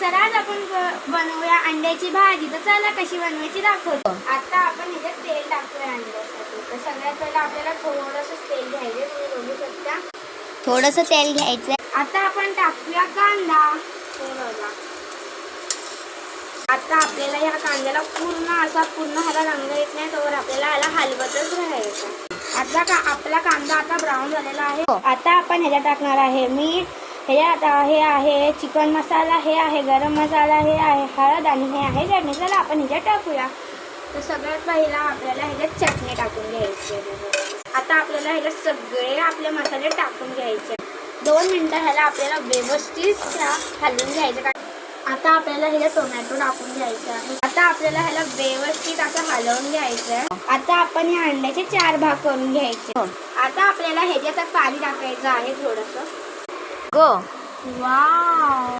चला आज आपण बनवूया अंड्याची भाजी. तर चला कशी बनवायची दाखवतो. आता आपण ह्याच्यात तेल टाकूया अंड्यासाठी. तर सगळ्यात पहिला आपल्याला थोडंसं तेल घ्यायचं, तुम्ही बघू शकता. थोडंसं तेल घ्यायचं. आता आपण टाकूया कांदा. हे बघा, आता आपल्याला या कांद्याला पूर्ण ह्याला रंग येत नाही तोवर आपल्याला ह्याला हलवतच राहायचं. आता आपला कांदा आता ब्राऊन झालेला आहे. आता आपण ह्याच्यात टाकणार आहे मीठ. ह्याच्यात हे आहे चिकन मसाला, हे आहे गरम मसाला, हे आहे हळद आणि हे आहे चटणी. चला आपण ह्याच्यात टाकूया. तर सगळ्यात पहिला आपल्याला ह्याच्यात चटणी टाकून घ्यायची. आता आपल्याला ह्याच्यात सगळे आपले मसाले टाकून घ्यायचे. 2 मिनिटं ह्याला आपल्याला व्यवस्थित हलवून घ्यायचं. आता आपल्याला ह्याला टोमॅटो टाकून घ्यायचं आहे. आता आपल्याला ह्याला व्यवस्थित असं हलवून घ्यायचं आहे. आता आपण या अंड्याचे 4 भाग करून घ्यायचे. आता आपल्याला ह्याच्यात पाणी टाकायचं आहे थोडंसं. गो वाव,